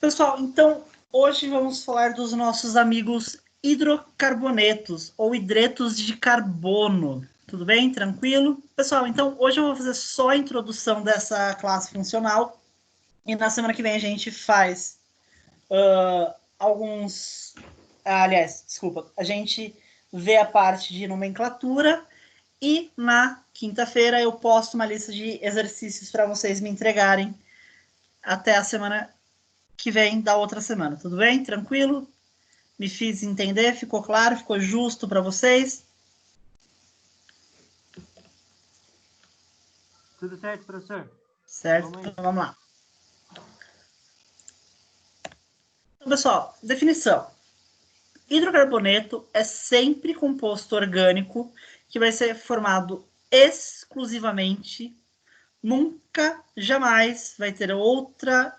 Pessoal, então, hoje vamos falar dos nossos amigos hidrocarbonetos, ou hidretos de carbono. Tudo bem? Tranquilo? Pessoal, então, hoje eu vou fazer só a introdução dessa classe funcional, e na semana que vem a gente faz alguns... aliás, desculpa, a gente vê a parte de nomenclatura, e na quinta-feira eu posto uma lista de exercícios para vocês me entregarem até a semana que vem da outra semana. Tudo bem? Tranquilo? Me fiz entender? Ficou claro? Ficou justo para vocês? Tudo certo, professor? Certo, então vamos lá. Então, pessoal, definição. Hidrocarboneto é sempre composto orgânico que vai ser formado exclusivamente, nunca, jamais vai ter outra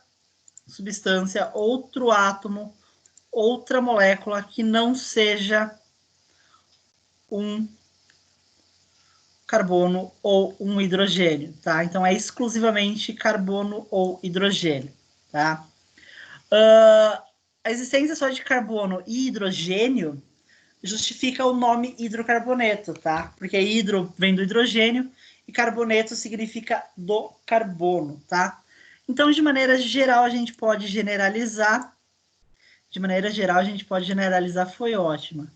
substância, outro átomo, outra molécula que não seja um carbono ou um hidrogênio, tá? Então, é exclusivamente carbono ou hidrogênio, tá? A existência só de carbono e hidrogênio justifica o nome hidrocarboneto, tá? Porque hidro vem do hidrogênio e carboneto significa do carbono, tá? Então, de maneira geral, a gente pode generalizar. De maneira geral, a gente pode generalizar, foi ótima.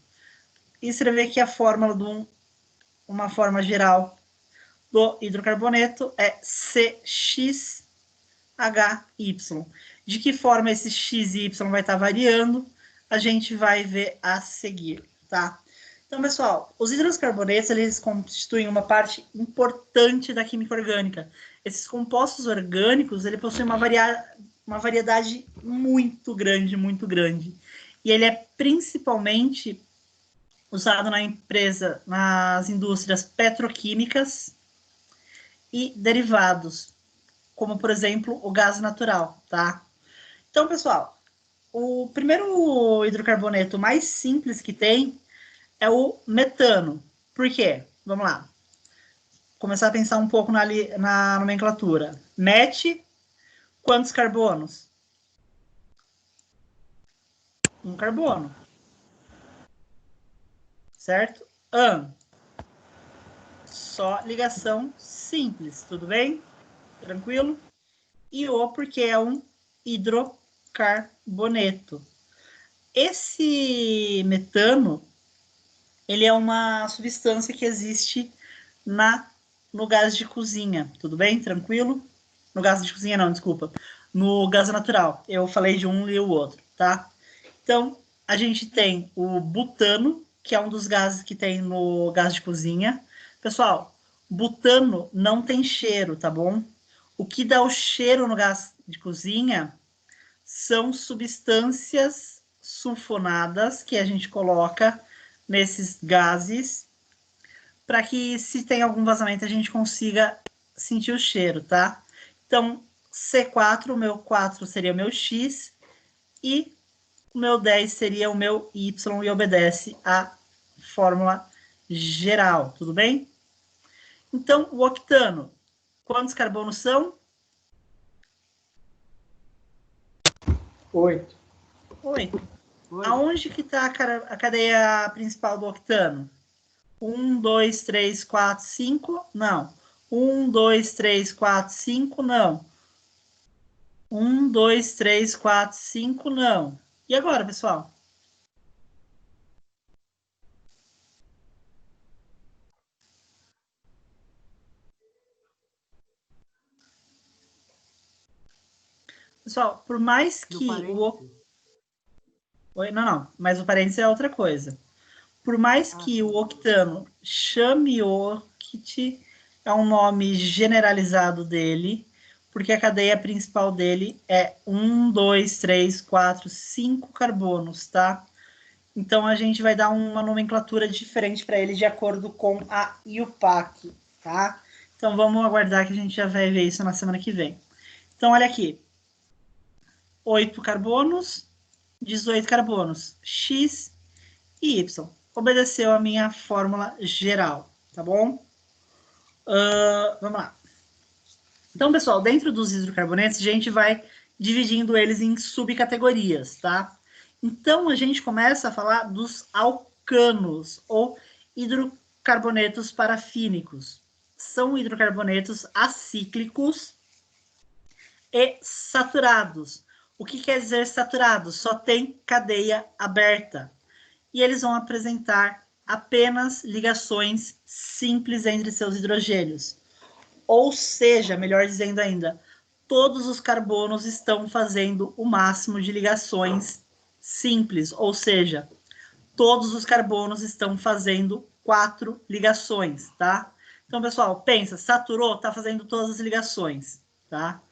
E escrever aqui a fórmula de uma forma geral do hidrocarboneto é CXHY. De que forma esse X e Y vai estar variando, a gente vai ver a seguir, tá? Então, pessoal, os hidrocarbonetos, eles constituem uma parte importante da química orgânica. Esses compostos orgânicos, ele possui uma variedade muito grande, muito grande. E ele é principalmente usado nas indústrias petroquímicas e derivados, como, por exemplo, o gás natural, tá? Então, pessoal, o primeiro hidrocarboneto mais simples que tem é o metano. Por quê? Vamos lá. Começar a pensar um pouco na nomenclatura. Met, quantos carbonos? Um carbono. Certo? An. Só ligação simples, tudo bem? Tranquilo? E O porque é um hidrocarboneto. Esse metano, ele é uma substância que existe no gás de cozinha, tudo bem? Tranquilo? No gás de cozinha não, desculpa. No gás natural. Eu falei de um e o outro, tá? Então, a gente tem o butano, que é um dos gases que tem no gás de cozinha. Pessoal, butano não tem cheiro, tá bom? O que dá o cheiro no gás de cozinha são substâncias sulfonadas que a gente coloca nesses gases para que, se tem algum vazamento, a gente consiga sentir o cheiro, tá? Então, C4, o meu 4 seria o meu X e o meu 10 seria o meu Y e obedece à fórmula geral, tudo bem? Então, o octano, quantos carbonos são? 8. 8. Aonde que está a cadeia principal do octano? 1, 2, 3, 4, 5? Não. 1, 2, 3, 4, 5? Não. 1, 2, 3, 4, 5? Não. E agora, pessoal? Pessoal, por mais que Não, mas o parênteses é outra coisa. Por mais que o octano chame oct, é um nome generalizado dele, porque a cadeia principal dele é 1, 2, 3, 4, 5 carbonos, tá? Então, a gente vai dar uma nomenclatura diferente para ele de acordo com a IUPAC, tá? Então, vamos aguardar que a gente já vai ver isso na semana que vem. Então, olha aqui. 8 carbonos, 18 carbonos, X e Y. Obedeceu a minha fórmula geral, tá bom? Vamos lá. Então, pessoal, dentro dos hidrocarbonetos, a gente vai dividindo eles em subcategorias, tá? Então, a gente começa a falar dos alcanos, ou hidrocarbonetos parafínicos. São hidrocarbonetos acíclicos e saturados. O que quer dizer saturados? Só tem cadeia aberta. E eles vão apresentar apenas ligações simples entre seus hidrogênios. Ou seja, melhor dizendo ainda, todos os carbonos estão fazendo o máximo de ligações simples, ou seja, todos os carbonos estão fazendo 4 ligações, tá? Então, pessoal, pensa, saturou, está fazendo todas as ligações, tá?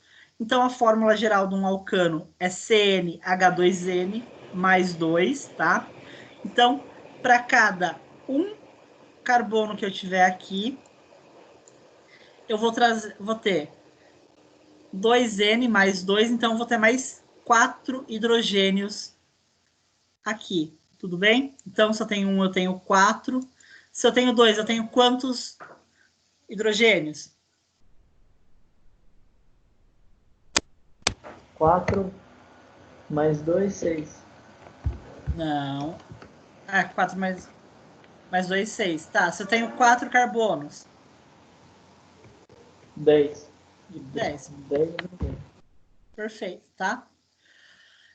Então, a fórmula geral de um alcano é CnH2n mais 2, tá? Então, para cada um carbono que eu tiver aqui, eu vou ter 2N mais 2, então eu vou ter mais 4 hidrogênios aqui, tudo bem? Então, se eu tenho 1, eu tenho 4. Se eu tenho 2, eu tenho quantos hidrogênios? 4 mais 2, 6. Não. 4 mais 2, 6. Tá, se eu tenho 4 carbonos. 10. 10. 10. Perfeito, tá?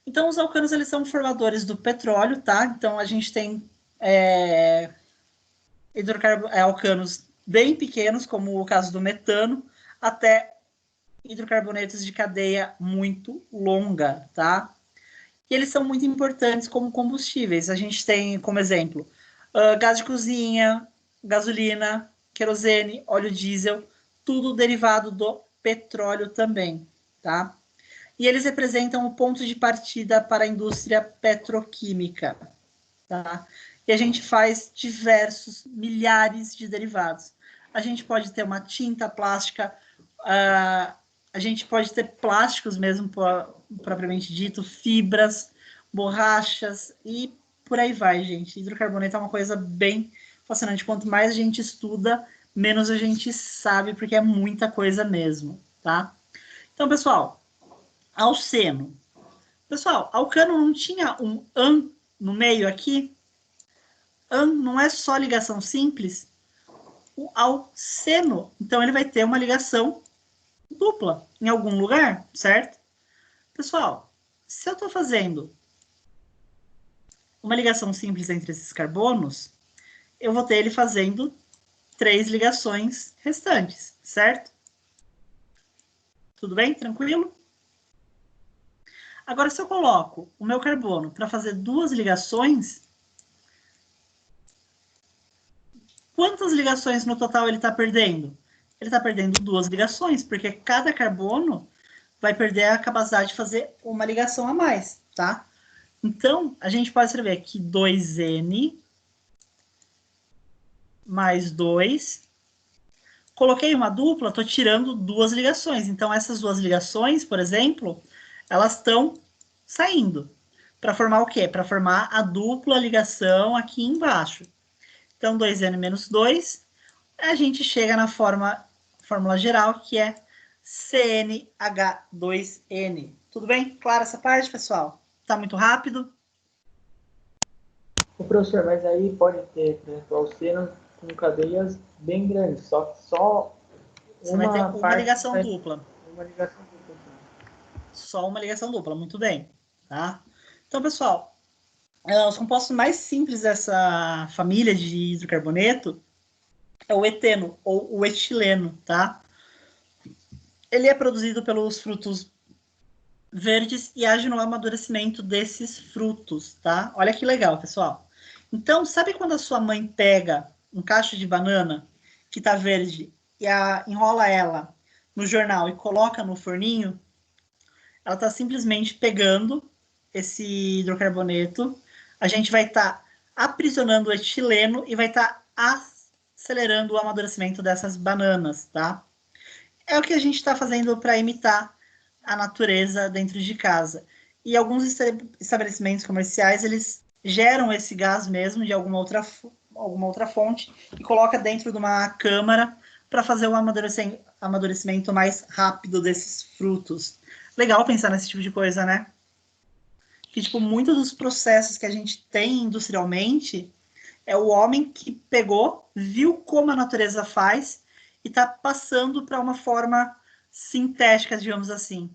Então, os alcanos, eles são formadores do petróleo, tá? Então, a gente tem alcanos bem pequenos, como o caso do metano, até hidrocarbonetos de cadeia muito longa, tá? E eles são muito importantes como combustíveis. A gente tem, como exemplo, gás de cozinha, gasolina, querosene, óleo diesel, tudo derivado do petróleo também, tá? E eles representam o ponto de partida para a indústria petroquímica, tá? E a gente faz diversos, milhares de derivados. A gente pode ter uma tinta plástica, a gente pode ter plásticos mesmo, propriamente dito, fibras, borrachas e por aí vai, gente. Hidrocarboneto é uma coisa bem fascinante. Quanto mais a gente estuda, menos a gente sabe, porque é muita coisa mesmo, tá? Então, pessoal, alceno. Pessoal, alcano não tinha um an no meio aqui? An não é só ligação simples? O alceno, então ele vai ter uma ligação dupla em algum lugar, certo? Pessoal, se eu estou fazendo uma ligação simples entre esses carbonos, eu vou ter ele fazendo 3 ligações restantes, certo? Tudo bem? Tranquilo? Agora, se eu coloco o meu carbono para fazer 2 ligações, quantas ligações no total ele está perdendo? Ele está perdendo 2 ligações, porque cada carbono vai perder a capacidade de fazer uma ligação a mais, tá? Então, a gente pode escrever aqui 2N mais 2. Coloquei uma dupla, estou tirando 2 ligações. Então, essas 2 ligações, por exemplo, elas estão saindo. Para formar o quê? Para formar a dupla ligação aqui embaixo. Então, 2N menos 2, a gente chega na fórmula geral, que é CnH2n. Tudo bem? Claro essa parte, pessoal? Tá muito rápido? O professor, mas aí pode ter, por exemplo, alcenos com cadeias bem grandes, só que só Você vai ter uma parte ligação dupla. Uma ligação dupla. Só uma ligação dupla, muito bem. Tá? Então, pessoal, os compostos mais simples dessa família de hidrocarboneto é o eteno ou o etileno, tá? Ele é produzido pelos frutos verdes e age no amadurecimento desses frutos, tá? Olha que legal, pessoal. Então, sabe quando a sua mãe pega um cacho de banana que tá verde e enrola ela no jornal e coloca no forninho? Ela tá simplesmente pegando esse hidrocarboneto, a gente vai estar aprisionando o etileno e vai estar acelerando o amadurecimento dessas bananas, tá? É o que a gente está fazendo para imitar a natureza dentro de casa. E alguns estabelecimentos comerciais, eles geram esse gás mesmo de alguma outra fonte e coloca dentro de uma câmara para fazer o amadurecimento mais rápido desses frutos. Legal pensar nesse tipo de coisa, né? Que, tipo, muitos dos processos que a gente tem industrialmente é o homem que pegou, viu como a natureza faz e tá passando para uma forma sintética, digamos assim.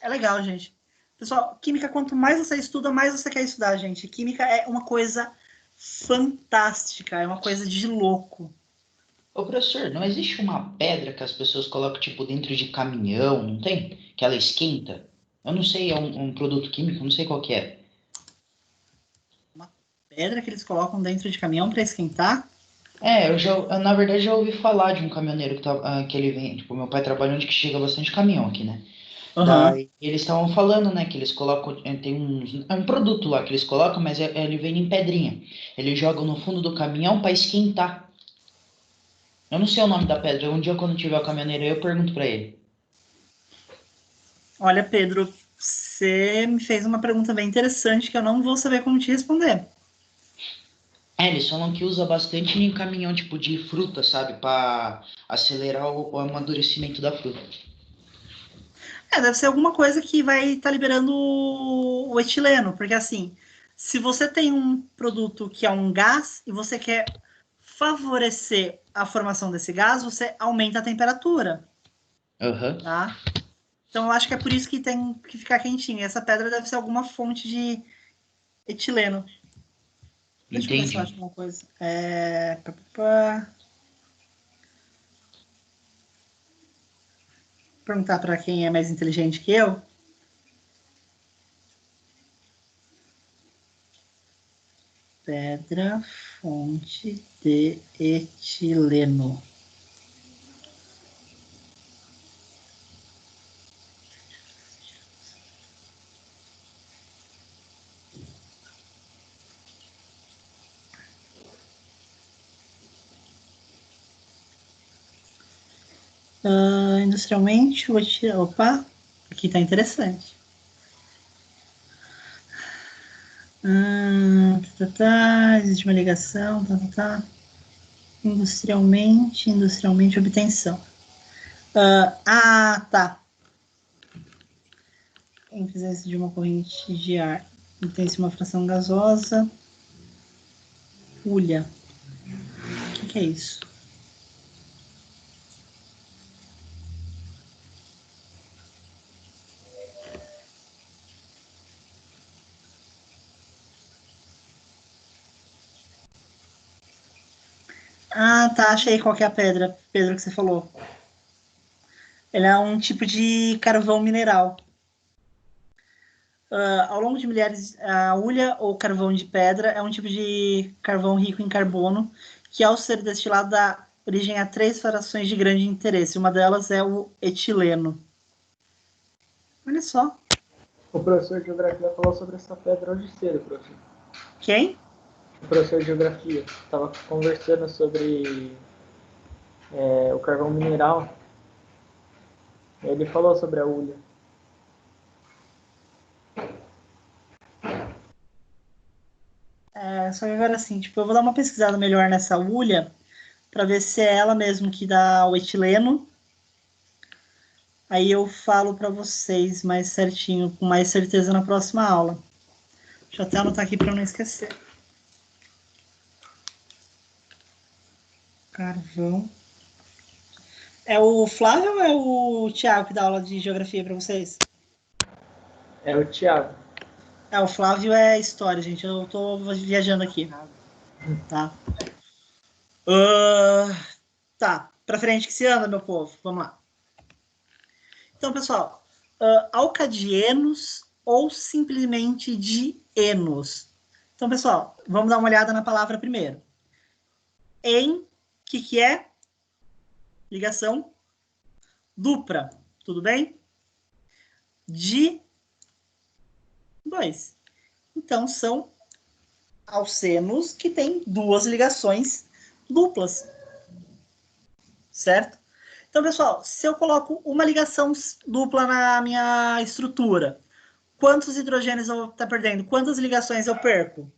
É legal, gente. Pessoal, química, quanto mais você estuda, mais você quer estudar, gente. Química é uma coisa fantástica, é uma coisa de louco. Ô, professor, não existe uma pedra que as pessoas colocam, tipo, dentro de caminhão, não tem? Que ela esquenta? Eu não sei, é um produto químico, não sei qual que é. Uma pedra que eles colocam dentro de caminhão para esquentar. Na verdade, já ouvi falar de um caminhoneiro que ele vem, tipo, meu pai trabalha onde que chega bastante caminhão aqui, né? Aham. Daí eles estavam falando, né, que eles colocam, é um produto lá que eles colocam, mas ele vem em pedrinha. Eles jogam no fundo do caminhão para esquentar. Eu não sei o nome da pedra. Um dia, quando tiver o caminhoneiro aí, eu pergunto para ele. Olha, Pedro, você me fez uma pergunta bem interessante que eu não vou saber como te responder. Eles falam que usa bastante em caminhão, tipo, de fruta, sabe? Para acelerar o amadurecimento da fruta. Deve ser alguma coisa que vai estar liberando o etileno, porque assim, se você tem um produto que é um gás e você quer favorecer a formação desse gás, você aumenta a temperatura, Aham, tá? Então eu acho que é por isso que tem que ficar quentinho. Essa pedra deve ser alguma fonte de etileno. Deixa eu ver se eu entendi. acho alguma coisa. Perguntar para quem é mais inteligente que eu. Pedra, fonte de etileno. Industrialmente, o etileno. Opa, aqui tá interessante. Existe uma ligação, Industrialmente, obtenção. Tá. Em presença de uma corrente de ar, obtém-se uma fração gasosa. Ulha. O que é isso? Tá. Achei qual que é a pedra, Pedro, que você falou. Ele é um tipo de carvão mineral. Ao longo de milhares, a hulha ou carvão de pedra é um tipo de carvão rico em carbono que, ao ser destilado, dá origem a três frações de grande interesse. Uma delas é o etileno. Olha só. O professor de geografia falou sobre essa pedra hoje cedo, professor. Quem? O professor de geografia estava conversando sobre o carvão mineral. Ele falou sobre a hulha. Só que agora assim, tipo, eu vou dar uma pesquisada melhor nessa hulha para ver se é ela mesmo que dá o etileno. Aí eu falo para vocês mais certinho, com mais certeza na próxima aula. Deixa eu até anotar aqui para não esquecer. Carvão. É o Flávio ou é o Thiago que dá aula de geografia para vocês? É o Thiago. O Flávio é história, gente. Eu tô viajando aqui, tá? Uh, tá, pra frente que se anda, meu povo. Vamos lá. Então, pessoal, alcadienos ou simplesmente dienos. Então, pessoal, vamos dar uma olhada na palavra primeiro. Em, que é? Ligação dupla, tudo bem? De dois. Então, são alcenos que têm duas ligações duplas, certo? Então, pessoal, se eu coloco uma ligação dupla na minha estrutura, quantos hidrogênios eu vou estar perdendo? Quantas ligações eu perco?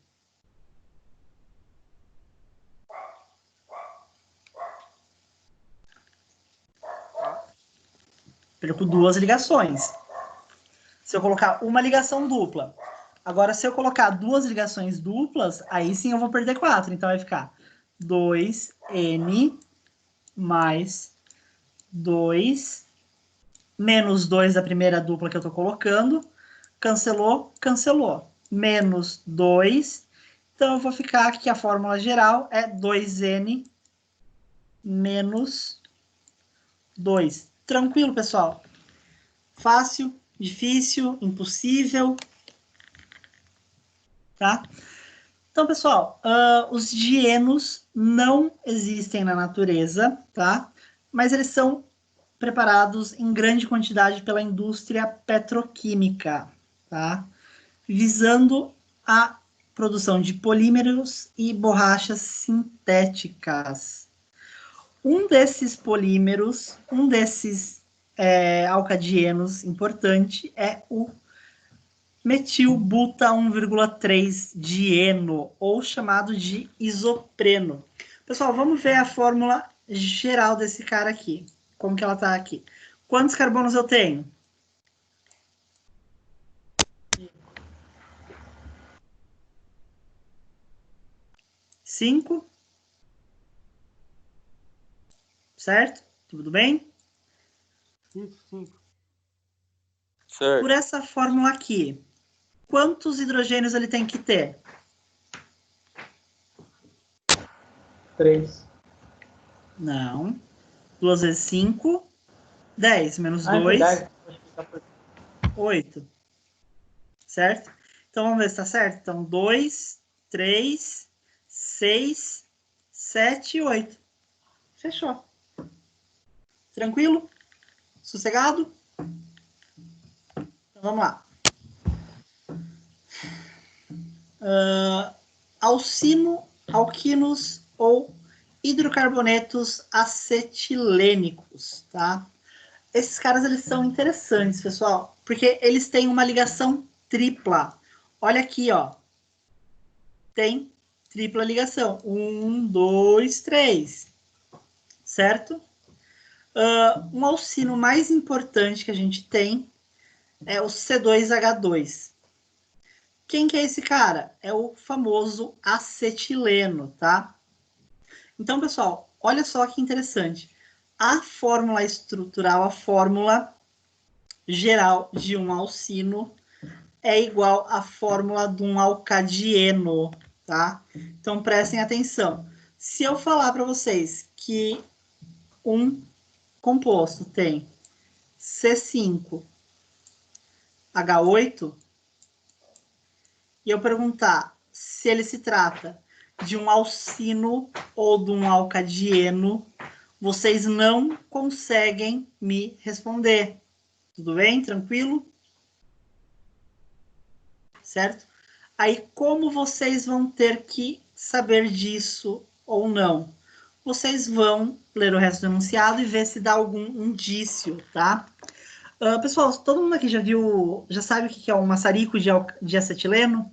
Perco duas ligações. Se eu colocar uma ligação dupla. Agora, se eu colocar duas ligações duplas, aí sim eu vou perder 4. Então, vai ficar 2N mais 2 menos 2 da primeira dupla que eu estou colocando. Cancelou, cancelou. Menos 2. Então, eu vou ficar aqui, a fórmula geral é 2N menos 2. Tranquilo, pessoal? Fácil, difícil, impossível. Tá? Então, pessoal, os dienos não existem na natureza, tá? Mas eles são preparados em grande quantidade pela indústria petroquímica, tá? Visando a produção de polímeros e borrachas sintéticas. Um desses polímeros, um desses alcadienos importante é o metilbuta 1,3 dieno, ou chamado de isopreno. Pessoal, vamos ver a fórmula geral desse cara aqui. Como que ela está aqui. Quantos carbonos eu tenho? 5. Certo? Tudo bem? 5. Certo. Por essa fórmula aqui, quantos hidrogênios ele tem que ter? 3. Não. 2 vezes 5, 10. Menos Ah, é 2, verdade. Acho que tá por... 8. Certo? Então, vamos ver se está certo. Então, 2, 3, 6, 7 e 8. Fechou. Tranquilo? Sossegado? Então, vamos lá. Alcino, alquinos ou hidrocarbonetos acetilênicos, tá? Esses caras, eles são interessantes, pessoal, porque eles têm uma ligação tripla. Olha aqui, ó. Tem tripla ligação. 1, 2, 3. Certo? Um alcino mais importante que a gente tem é o C2H2. Quem que é esse cara? É o famoso acetileno, tá? Então, pessoal, olha só que interessante. A fórmula estrutural, a fórmula geral de um alcino é igual à fórmula de um alcadieno, tá? Então, prestem atenção. Se eu falar para vocês que um composto tem C5H8, e eu perguntar se ele se trata de um alcino ou de um alcadieno, vocês não conseguem me responder. Tudo bem? Tranquilo? Certo? Aí, como vocês vão ter que saber disso ou não? Vocês vão ler o resto do enunciado e ver se dá algum indício, tá? Pessoal, todo mundo aqui já viu, já sabe o que é um maçarico de acetileno?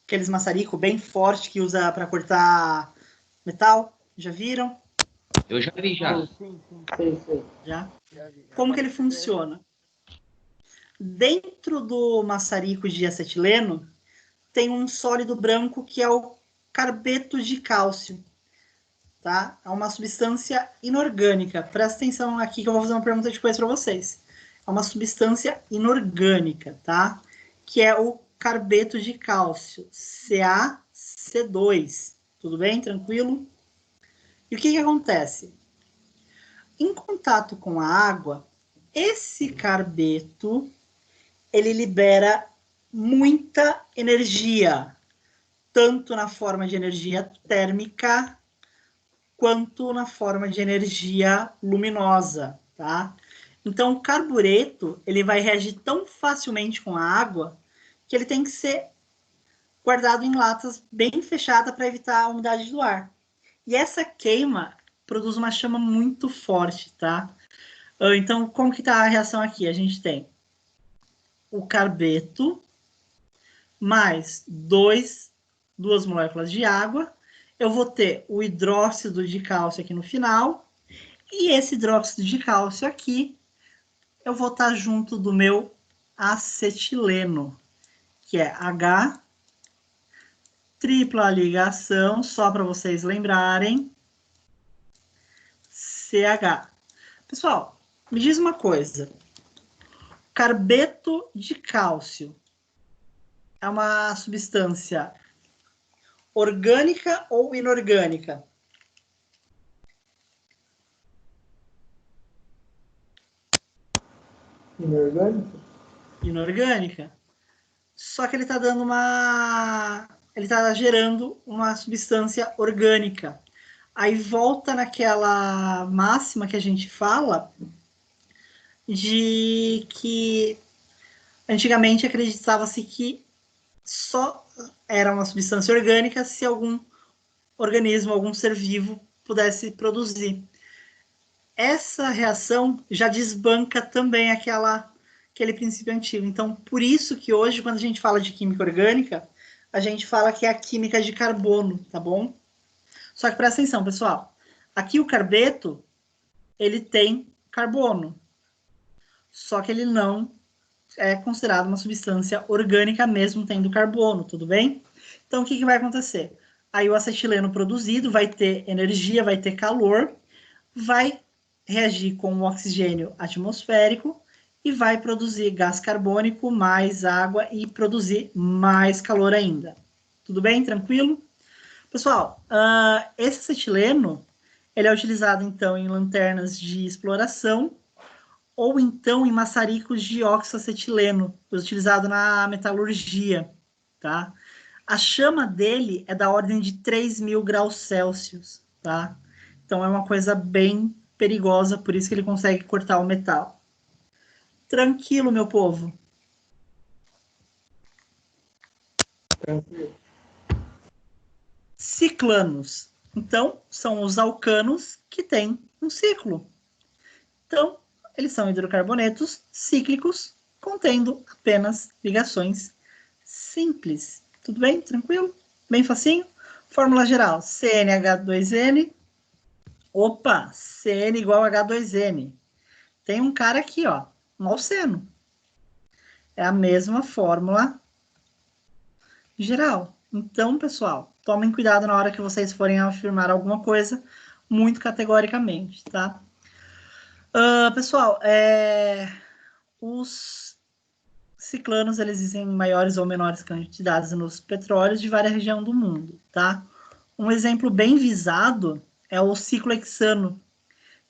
Aqueles maçarico bem forte que usa para cortar metal? Já viram? Eu já vi já. Sim. Sei. Já? Como que ele funciona? Dentro do maçarico de acetileno, tem um sólido branco que é o carbeto de cálcio. Tá? É uma substância inorgânica. Presta atenção aqui que eu vou fazer uma pergunta de coisa para vocês. É uma substância inorgânica, tá? Que é o carbeto de cálcio, CaC2. Tudo bem? Tranquilo? E o que acontece? Em contato com a água, esse carbeto, ele libera muita energia, tanto na forma de energia térmica, quanto na forma de energia luminosa, tá? Então, o carbureto, ele vai reagir tão facilmente com a água que ele tem que ser guardado em latas bem fechadas para evitar a umidade do ar. E essa queima produz uma chama muito forte, tá? Então, como que tá a reação aqui? A gente tem o carbeto mais 2 2 moléculas de água, eu vou ter o hidróxido de cálcio aqui no final, e esse hidróxido de cálcio aqui, eu vou estar junto do meu acetileno, que é H, tripla ligação, só para vocês lembrarem, CH. Pessoal, me diz uma coisa, carbeto de cálcio é uma substância orgânica ou inorgânica? Inorgânico? Inorgânica. Só que ele está dando uma... Ele está gerando uma substância orgânica. Aí volta naquela máxima que a gente fala de que antigamente acreditava-se que só era uma substância orgânica se algum organismo, algum ser vivo pudesse produzir. Essa reação já desbanca também aquele princípio antigo. Então, por isso que hoje, quando a gente fala de química orgânica, a gente fala que é a química de carbono, tá bom? Só que presta atenção, pessoal. Aqui o carbeto, ele tem carbono. Só que ele não é considerado uma substância orgânica mesmo tendo carbono, tudo bem? Então, o que vai acontecer? Aí o acetileno produzido vai ter energia, vai ter calor, vai reagir com o oxigênio atmosférico e vai produzir gás carbônico, mais água e produzir mais calor ainda. Tudo bem? Tranquilo? Pessoal, esse acetileno, ele é utilizado, então, em lanternas de exploração ou, então, em maçaricos de oxoacetileno, utilizado na metalurgia, tá? A chama dele é da ordem de 3.000 graus Celsius, tá? Então, é uma coisa bem perigosa, por isso que ele consegue cortar o metal. Tranquilo, meu povo. Tranquilo. Ciclanos. Então, são os alcanos que têm um ciclo. Então, eles são hidrocarbonetos cíclicos, contendo apenas ligações simples. Tudo bem? Tranquilo? Bem facinho? Fórmula geral, CnH2n. Opa, Cn igual a H2n. Tem um cara aqui, ó, um alceno. É a mesma fórmula geral. Então, pessoal, tomem cuidado na hora que vocês forem afirmar alguma coisa muito categoricamente, tá? Pessoal, os ciclanos, eles existem em maiores ou menores quantidades nos petróleos de várias regiões do mundo, tá? Um exemplo bem visado é o ciclohexano,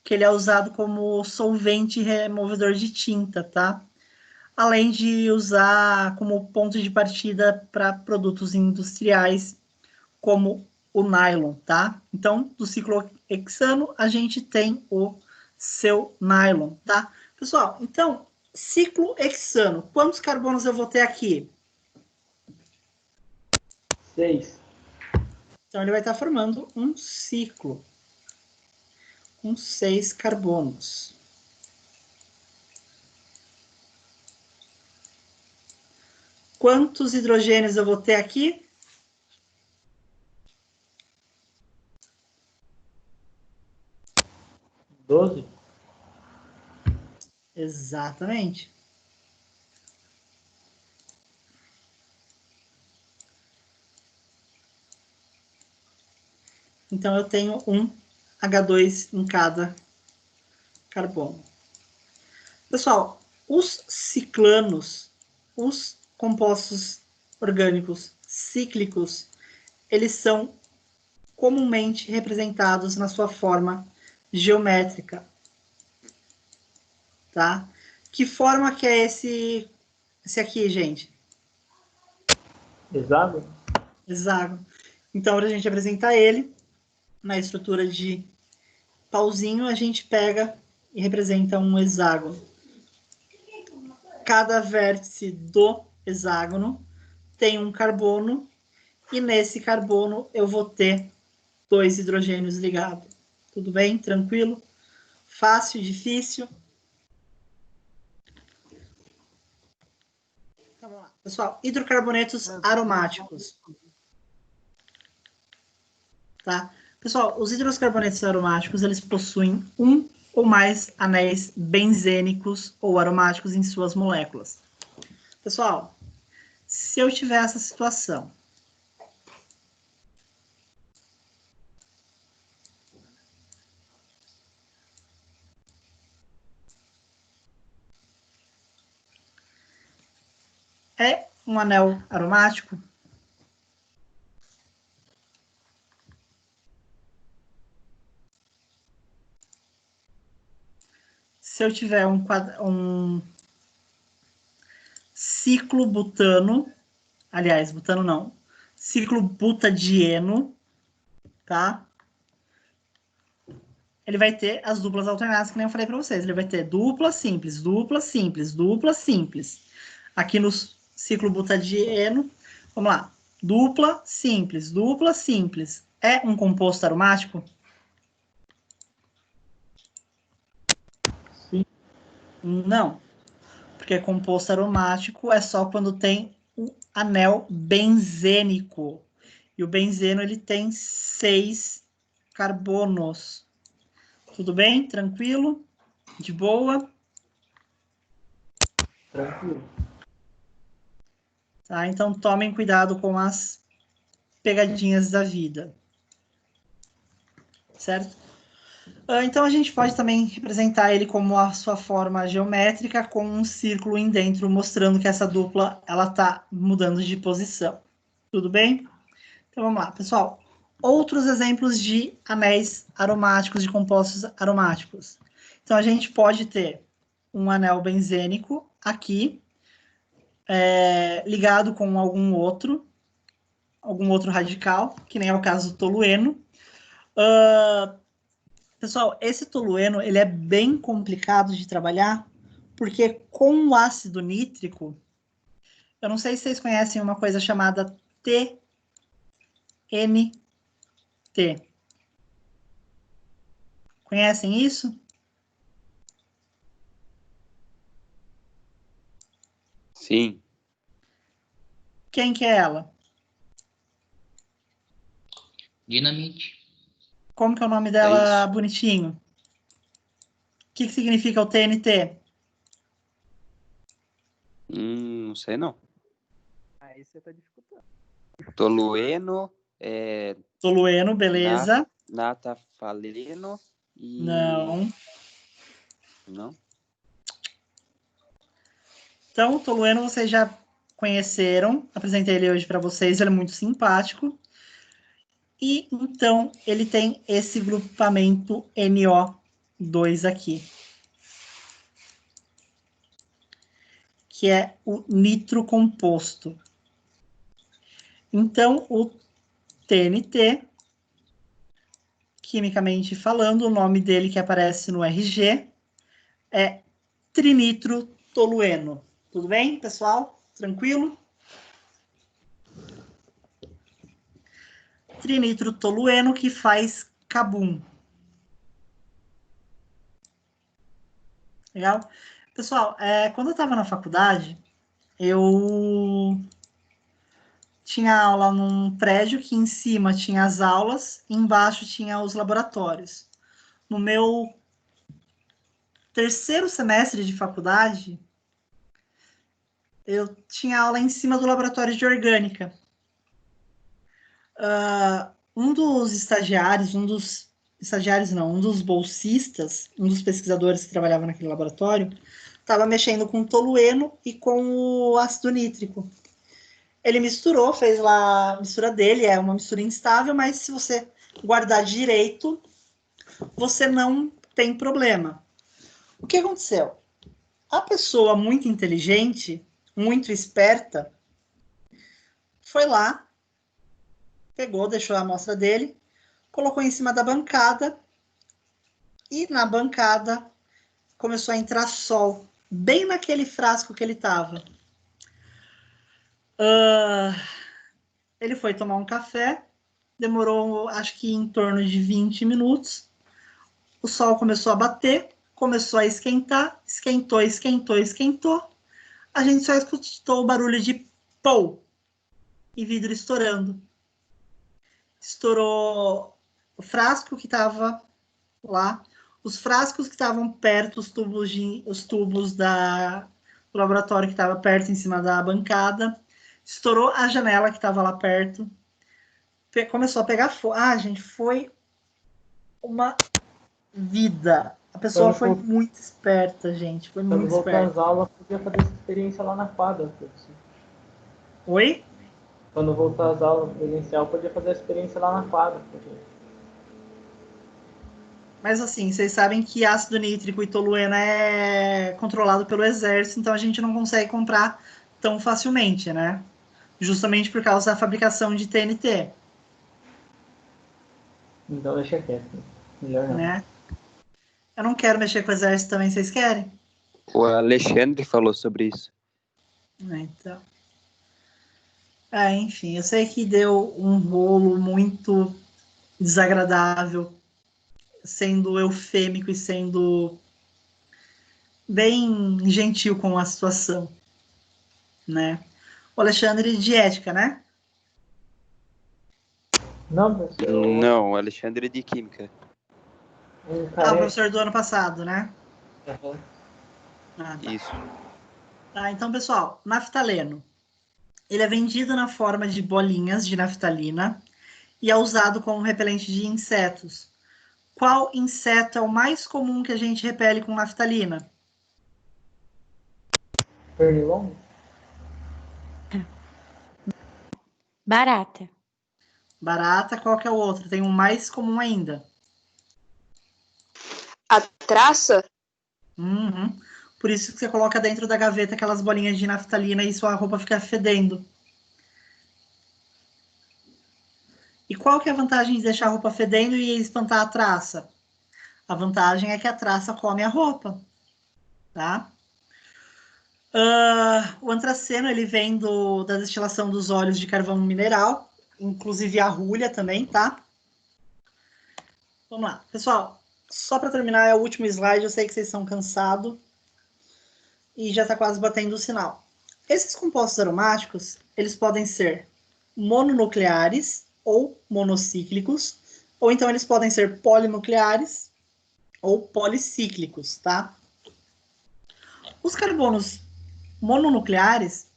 que ele é usado como solvente removedor de tinta, tá? Além de usar como ponto de partida para produtos industriais, como o nylon, tá? Então, do ciclohexano, a gente tem o seu nylon, tá? Pessoal, então, ciclohexano, quantos carbonos eu vou ter aqui? 6. Então, ele vai estar formando um ciclo com 6 carbonos. Quantos hidrogênios eu vou ter aqui? 12. Exatamente. Então, eu tenho um H2 em cada carbono. Pessoal, os ciclanos, os compostos orgânicos cíclicos, eles são comumente representados na sua forma geométrica, tá? Que forma que é esse aqui, gente? Hexágono? Hexágono. Então, para a gente apresentar ele na estrutura de pauzinho, a gente pega e representa um hexágono. Cada vértice do hexágono tem um carbono, e nesse carbono eu vou ter 2 hidrogênios ligados. Tudo bem? Tranquilo? Fácil? Difícil? Então, vamos lá. Pessoal, hidrocarbonetos aromáticos. Hidrocarbonetos aromáticos, eles são compostos orgânicos cíclicos. Eles são comumente representados na sua forma geométrica, tá? Que forma que é esse aqui, gente? Hexágono? tá? Pessoal, os hidrocarbonetos aromáticos, eles possuem um ou mais anéis benzênicos ou aromáticos em suas moléculas. Pessoal, se eu tiver essa situação, é um anel aromático? Se eu tiver um ciclobutano, aliás, butano não, ciclobutadieno, tá? Ele vai ter as duplas alternadas, que nem eu falei para vocês. Ele vai ter dupla simples, dupla simples, dupla simples. Aqui no ciclobutadieno, vamos lá. Dupla simples, dupla simples. É um composto aromático? Sim. Não. Porque composto aromático é só quando tem um anel benzênico. E o benzeno, ele tem 6 carbonos. Tudo bem? Tranquilo? De boa? Tranquilo. Tá? Então, tomem cuidado com as pegadinhas da vida. Certo? Então, a gente pode também representar ele como a sua forma geométrica com um círculo em dentro, mostrando que essa dupla está mudando de posição. Tudo bem? Então, vamos lá, pessoal. Outros exemplos de anéis aromáticos, de compostos aromáticos. Então, a gente pode ter um anel benzênico aqui, ligado com algum outro radical, que nem é o caso do tolueno. Pessoal, esse tolueno, ele é bem complicado de trabalhar, porque com o ácido nítrico, eu não sei se vocês conhecem uma coisa chamada TNT. Conhecem isso? Sim. Quem que é ela? Dinamite. Como que é o nome dela isso. bonitinho? O que significa o TNT? Não sei não. Aí você tá dificultando. Tolueno, Tolueno, beleza. natafaleno e... Não. Não? Então, o tolueno vocês já conheceram. Apresentei ele hoje para vocês. Ele é muito simpático. E, então, ele tem esse grupamento NO2 aqui, que é o nitro composto. Então, o TNT, quimicamente falando, o nome dele que aparece no RG é trinitrotolueno. Tudo bem, pessoal? Tranquilo? Trinitrotolueno que faz cabum. Legal? Pessoal, quando eu estava na faculdade, eu tinha aula num prédio que em cima tinha as aulas e embaixo tinha os laboratórios. No meu terceiro semestre de faculdade, eu tinha aula em cima do laboratório de orgânica. Um dos bolsistas, um dos pesquisadores que trabalhava naquele laboratório, estava mexendo com tolueno e com o ácido nítrico. Ele misturou, fez lá a mistura dele, é uma mistura instável, mas se você guardar direito, você não tem problema. O que aconteceu? A pessoa muito inteligente, muito esperta, foi lá, pegou, deixou a amostra dele, colocou em cima da bancada e na bancada começou a entrar sol, bem naquele frasco que ele estava. Ele foi tomar um café, demorou acho que em torno de 20 minutos. O sol começou a bater, começou a esquentar, esquentou, esquentou, esquentou. A gente só escutou o barulho de pô e vidro estourando. Estourou o frasco que estava lá, os frascos que estavam perto, os tubos do laboratório que estava perto, em cima da bancada, estourou a janela que estava lá perto, começou a pegar fogo. Ah, gente, foi uma vida. A pessoa foi muito esperta, gente, foi muito Quando voltar esperta. às aulas, podia fazer essa experiência lá na quadra, professor. Oi? Quando voltar às aulas presencial, podia fazer a experiência lá na quadra. Porque... Mas assim, vocês sabem que ácido nítrico e toluena é controlado pelo exército, então a gente não consegue comprar tão facilmente, né? Justamente por causa da fabricação de TNT, Então deixa quieto. Melhor não. né? Eu não quero mexer com o exército também, vocês querem? O Alexandre falou sobre isso. Então. Enfim, eu sei que deu um rolo muito desagradável, sendo eufêmico e sendo bem gentil com a situação, né? O Alexandre de ética, né? Não, professor. Não, o Alexandre é de Química. Um O careca. professor do ano passado, né? Uhum. Tá. Isso. Tá, então, pessoal, naftaleno. Ele é vendido na forma de bolinhas de naftalina e é usado como repelente de insetos. Qual inseto é o mais comum que a gente repele com naftalina? Pernilongo? Barata. Barata, qual que é o outro? Tem um mais comum ainda. A traça? Uhum. Por isso que você coloca dentro da gaveta aquelas bolinhas de naftalina e sua roupa fica fedendo. E qual que é a vantagem de deixar a roupa fedendo e espantar a traça? A vantagem é que a traça come a roupa, tá? O antraceno, ele vem da destilação dos óleos de carvão mineral, inclusive a rúlia também, tá? Vamos lá. Pessoal, só para terminar, é o último slide, eu sei que vocês estão cansados e já está quase batendo o sinal. Esses compostos aromáticos, eles podem ser mononucleares ou monocíclicos, ou então eles podem ser polinucleares ou policíclicos, tá? Os carbonos mononucleares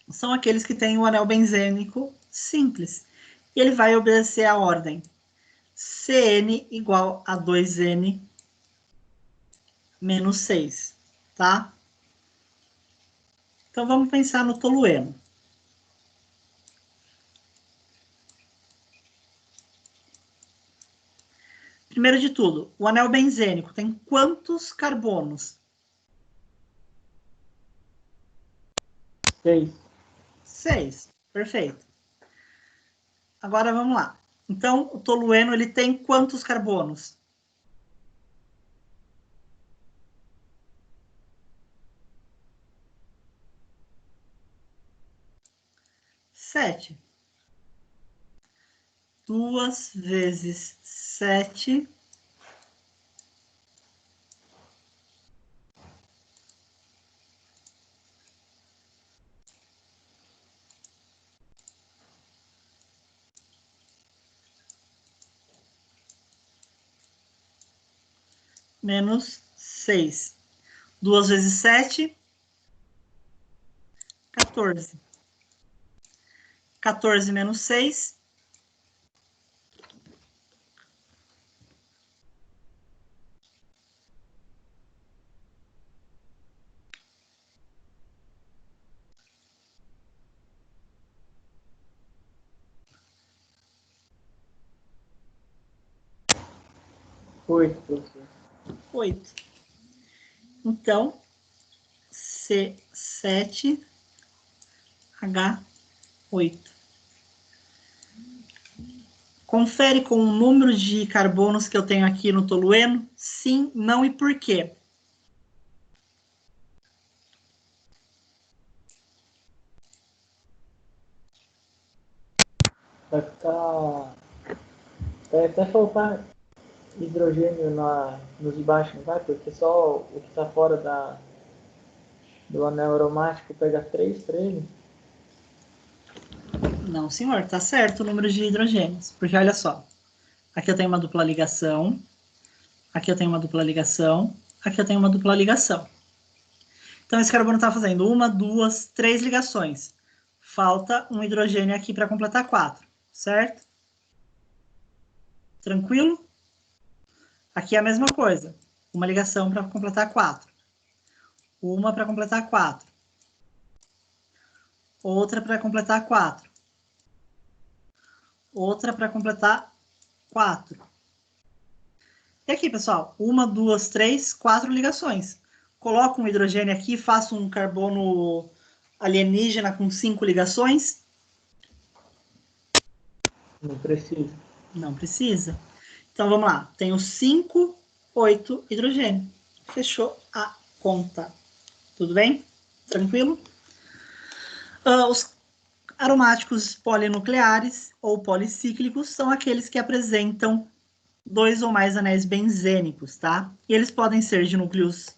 são aqueles que têm o anel benzênico simples. E ele vai obedecer a ordem CN igual a 2N menos 6, tá? Então vamos pensar no tolueno. Primeiro de tudo, o anel benzênico tem quantos carbonos? 6. 6. Perfeito. Agora vamos lá. Então, o tolueno ele tem quantos carbonos? 7. 2 vezes 7 menos 6. 2 vezes 7, 14. 14 menos 6, 8, professor. 8. Então, C7H8. Confere com o número de carbonos que eu tenho aqui no tolueno? Sim, não e por quê? Vai ficar... Vai até faltar hidrogênio nos de baixo, não vai? Porque só o que está fora do anel aromático pega 3 para ele. Não, senhor, tá certo o número de hidrogênios. Porque olha só, Aqui eu tenho uma dupla ligação. Aqui eu tenho uma dupla ligação. Aqui eu tenho uma dupla ligação. Então, esse carbono está fazendo 1, 2, 3 ligações. Falta um hidrogênio aqui para completar 4, certo? Tranquilo? Aqui é a mesma coisa. Uma ligação para completar 4. Uma para completar 4. Outra para completar 4. Outra para completar 4. E aqui, pessoal, 1, 2, 3, 4 ligações. Coloco um hidrogênio aqui, faço um carbono alienígena com 5 ligações? Não precisa. Não precisa. Então, vamos lá. Tenho 5, 8 hidrogênio. Fechou a conta. Tudo bem? Tranquilo? Os aromáticos polinucleares ou policíclicos são aqueles que apresentam 2 ou mais anéis benzênicos, tá? E eles podem ser de núcleos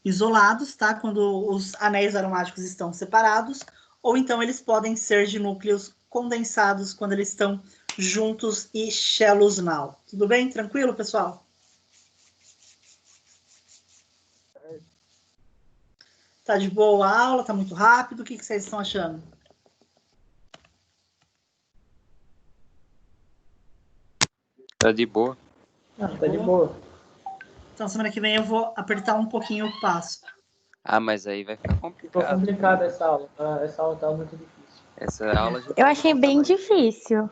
isolados, tá? Quando os anéis aromáticos estão separados, ou então eles podem ser de núcleos condensados quando eles estão juntos e shellos now. Tudo bem? Tranquilo, pessoal? Tá de boa a aula? Tá muito rápido? O que vocês estão achando? Tá de boa. Não, tá de boa. Então, semana que vem eu vou apertar um pouquinho o passo. Ah, mas aí vai ficar Ficou complicado. complicada essa aula, tá? Essa aula tá muito difícil. Essa aula já Eu achei bem difícil.